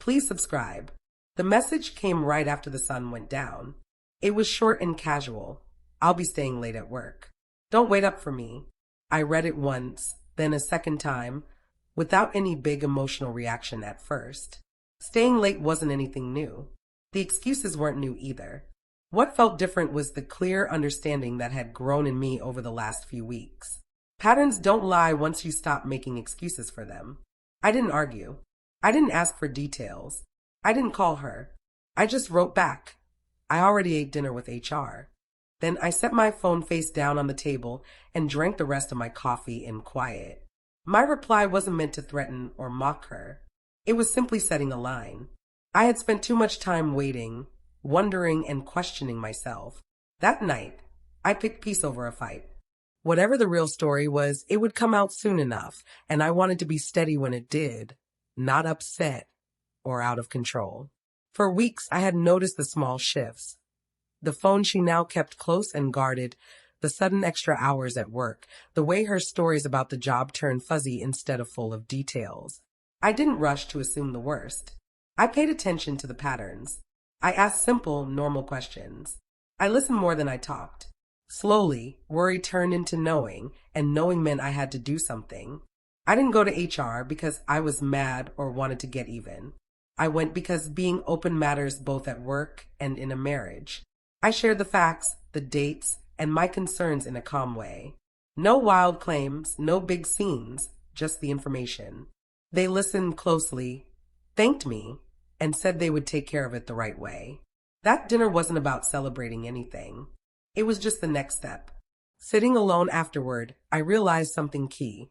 Please subscribe. The message came right after the sun went down. It was short and casual. I'll be staying late at work. Don't wait up for me. I read it once, then a second time, without any big emotional reaction at first. Staying late wasn't anything new. The excuses weren't new either. What felt different was the clear understanding that had grown in me over the last few weeks. Patterns don't lie once you stop making excuses for them. I didn't argue. I didn't ask for details. I didn't call her. I just wrote back. I already ate dinner with HR. Then I set my phone face down on the table and drank the rest of my coffee in quiet. My reply wasn't meant to threaten or mock her. It was simply setting a line. I had spent too much time waiting, wondering and questioning myself. That night, I picked peace over a fight. Whatever the real story was, it would come out soon enough, and I wanted to be steady when it did, not upset or out of control. For weeks, I had noticed the small shifts. The phone she now kept close and guarded, the sudden extra hours at work, the way her stories about the job turned fuzzy instead of full of details. I didn't rush to assume the worst. I paid attention to the patterns. I asked simple, normal questions. I listened more than I talked. Slowly, worry turned into knowing, and knowing meant I had to do something. I didn't go to HR because I was mad or wanted to get even. I went because being open matters both at work and in a marriage. I shared the facts, the dates, and my concerns in a calm way. No wild claims, no big scenes, just the information. They listened closely, thanked me, and said they would take care of it the right way. That dinner wasn't about celebrating anything. It was just the next step. Sitting alone afterward, I realized something key.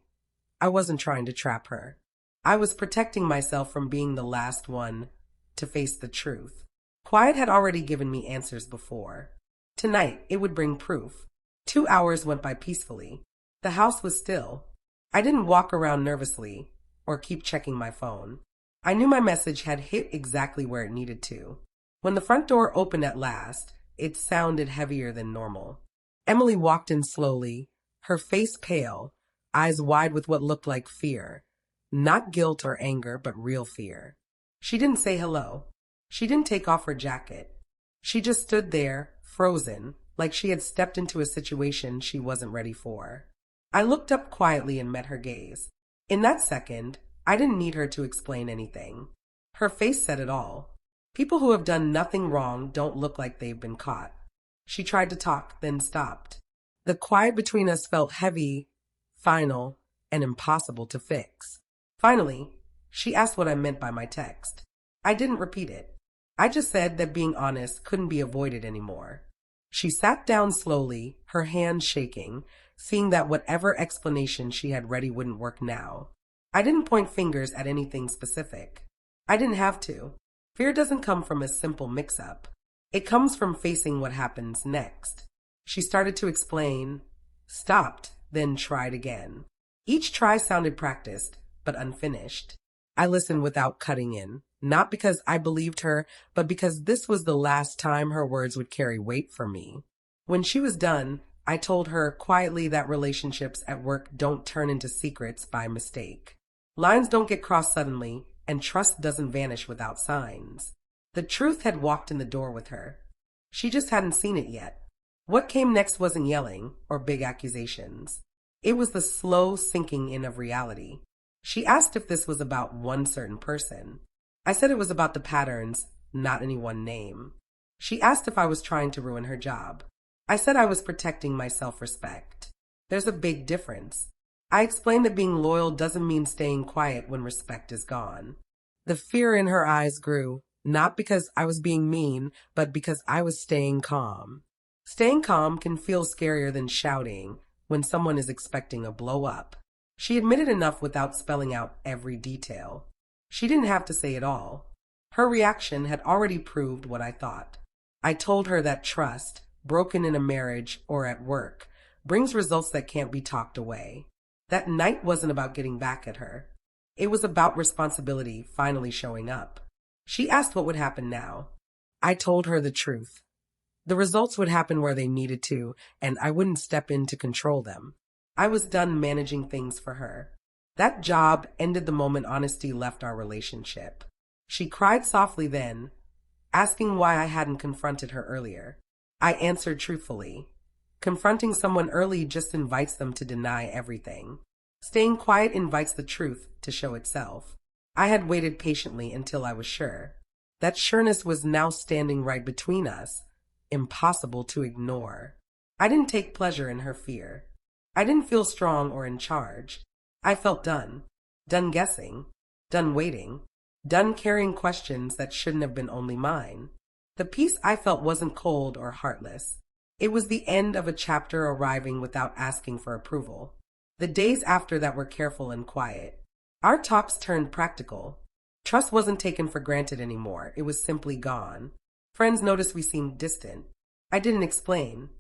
I wasn't trying to trap her. I was protecting myself from being the last one to face the truth. Quiet had already given me answers before. Tonight, it would bring proof. 2 hours went by peacefully. The house was still. I didn't walk around nervously or keep checking my phone. I knew my message had hit exactly where it needed to. When the front door opened at last, it sounded heavier than normal. Emily walked in slowly, her face pale, eyes wide with what looked like fear. Not guilt or anger, but real fear. She didn't say hello. She didn't take off her jacket. She just stood there, frozen, like she had stepped into a situation she wasn't ready for. I looked up quietly and met her gaze. In that second, I didn't need her to explain anything. Her face said it all. People who have done nothing wrong don't look like they've been caught. She tried to talk, then stopped. The quiet between us felt heavy, final, and impossible to fix. Finally, she asked what I meant by my text. I didn't repeat it. I just said that being honest couldn't be avoided anymore. She sat down slowly, her hands shaking, seeing that whatever explanation she had ready wouldn't work now. I didn't point fingers at anything specific. I didn't have to. Fear doesn't come from a simple mix-up. It comes from facing what happens next. She started to explain, stopped, then tried again. Each try sounded practiced, but unfinished. I listened without cutting in, not because I believed her, but because this was the last time her words would carry weight for me. When she was done, I told her quietly that relationships at work don't turn into secrets by mistake. Lines don't get crossed suddenly, and trust doesn't vanish without signs. The truth had walked in the door with her. She just hadn't seen it yet. What came next wasn't yelling or big accusations. It was the slow sinking in of reality. She asked if this was about one certain person. I said it was about the patterns, not any one name. She asked if I was trying to ruin her job. I said I was protecting my self-respect. There's a big difference. I explained that being loyal doesn't mean staying quiet when respect is gone. The fear in her eyes grew, not because I was being mean, but because I was staying calm. Staying calm can feel scarier than shouting when someone is expecting a blow-up. She admitted enough without spelling out every detail. She didn't have to say it all. Her reaction had already proved what I thought. I told her that trust, broken in a marriage or at work, brings results that can't be talked away. That night wasn't about getting back at her. It was about responsibility finally showing up. She asked what would happen now. I told her the truth. The results would happen where they needed to, and I wouldn't step in to control them. I was done managing things for her. That job ended the moment honesty left our relationship. She cried softly then, asking why I hadn't confronted her earlier. I answered truthfully. Confronting someone early just invites them to deny everything. Staying quiet invites the truth to show itself. I had waited patiently until I was sure. That sureness was now standing right between us, impossible to ignore. I didn't take pleasure in her fear. I didn't feel strong or in charge. I felt done. Done guessing. Done waiting. Done carrying questions that shouldn't have been only mine. The peace I felt wasn't cold or heartless. It was the end of a chapter arriving without asking for approval. The days after that were careful and quiet. Our talks turned practical. Trust wasn't taken for granted anymore. It was simply gone. Friends noticed we seemed distant. I didn't explain.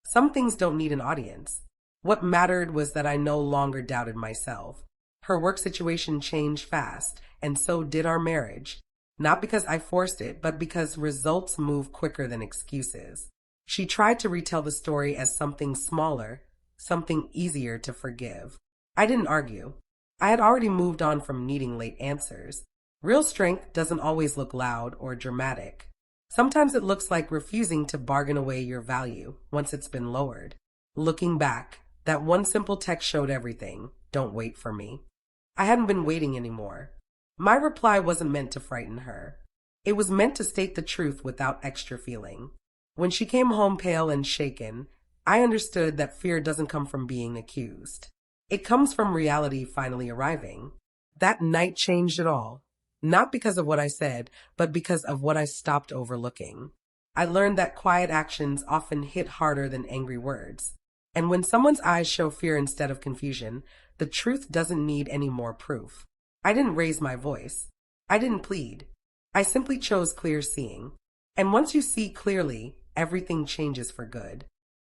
Some things don't need an audience. What mattered was that I no longer doubted myself. Her work situation changed fast, and so did our marriage. Not because I forced it, but because results move quicker than excuses. She tried to retell the story as something smaller, something easier to forgive. I didn't argue. I had already moved on from needing late answers. Real strength doesn't always look loud or dramatic. Sometimes it looks like refusing to bargain away your value once it's been lowered. Looking back, that one simple text showed everything. Don't wait for me. I hadn't been waiting anymore. My reply wasn't meant to frighten her. It was meant to state the truth without extra feeling. When she came home pale and shaken, I understood that fear doesn't come from being accused. It comes from reality finally arriving. That night changed it all. Not because of what I said, but because of what I stopped overlooking. I learned that quiet actions often hit harder than angry words. And when someone's eyes show fear instead of confusion, the truth doesn't need any more proof. I didn't raise my voice. I didn't plead. I simply chose clear seeing. And once you see clearly, everything changes for good.